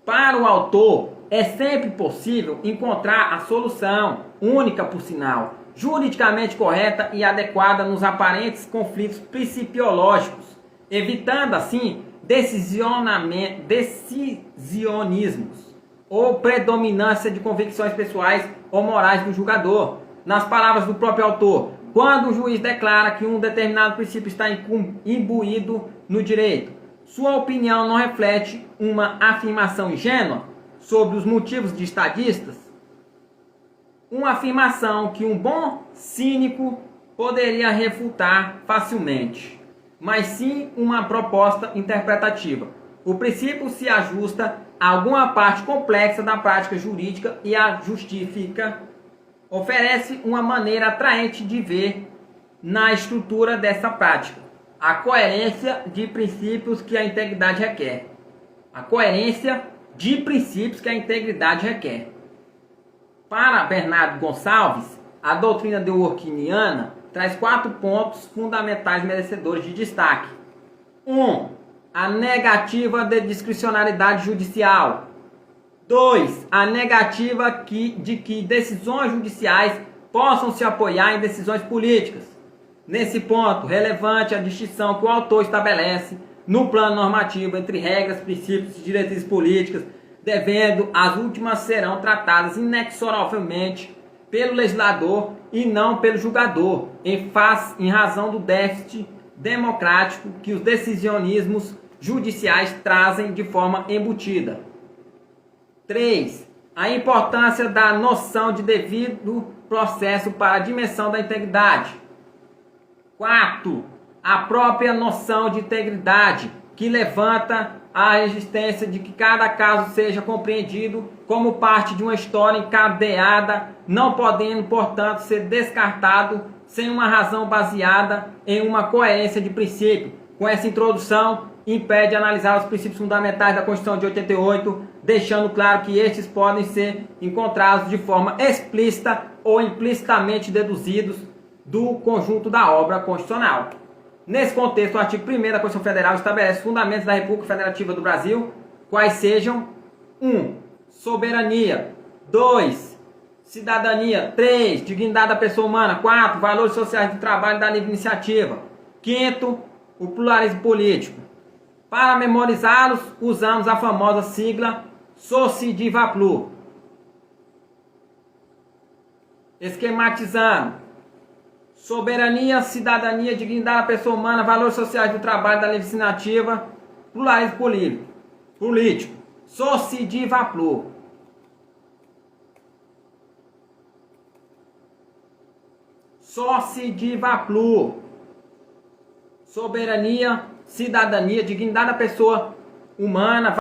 para o autor, é sempre possível encontrar a solução, única por sinal, juridicamente correta e adequada nos aparentes conflitos principiológicos, evitando assim decisionismos ou predominância de convicções pessoais ou morais do julgador. Nas palavras do próprio autor, quando o juiz declara que um determinado princípio está imbuído no direito, sua opinião não reflete uma afirmação ingênua sobre os motivos de estadistas, uma afirmação que um bom cínico poderia refutar facilmente, mas sim uma proposta interpretativa. O princípio se ajusta a alguma parte complexa da prática jurídica e a justifica, oferece uma maneira atraente de ver na estrutura dessa prática a coerência de princípios que a integridade requer. A coerência de princípios que a integridade requer. Para Bernardo Gonçalves, a doutrina dworkiniana traz 4 pontos fundamentais merecedores de destaque. 1. A negativa de discricionariedade judicial. 2. A negativa de que decisões judiciais possam se apoiar em decisões políticas. Nesse ponto, relevante a distinção que o autor estabelece no plano normativo entre regras, princípios e diretrizes políticas, devendo as últimas serão tratadas inexoravelmente pelo legislador e não pelo julgador, em razão do déficit democrático que os decisionismos judiciais trazem de forma embutida. 3. A importância da noção de devido processo para a dimensão da integridade. 4. A própria noção de integridade, que levanta a existência de que cada caso seja compreendido como parte de uma história encadeada, não podendo, portanto, ser descartado sem uma razão baseada em uma coerência de princípio. Com essa introdução, impede analisar os princípios fundamentais da Constituição de 88, deixando claro que estes podem ser encontrados de forma explícita ou implicitamente deduzidos do conjunto da obra constitucional. Nesse contexto, o artigo 1º da Constituição Federal estabelece fundamentos da República Federativa do Brasil, quais sejam: 1. Soberania. 2. Cidadania. 3. Dignidade da pessoa humana. 4. Valores sociais do trabalho e da livre iniciativa. 5º. O pluralismo político. Para memorizá-los, usamos a famosa sigla SOCIDIVAPLUR. Esquematizando: soberania, cidadania, dignidade da pessoa humana, valores sociais do trabalho, da livre iniciativa, pluralismo político. SOCIDIVAPLUR. Sociedivaplu. Soberania, cidadania, dignidade da pessoa humana.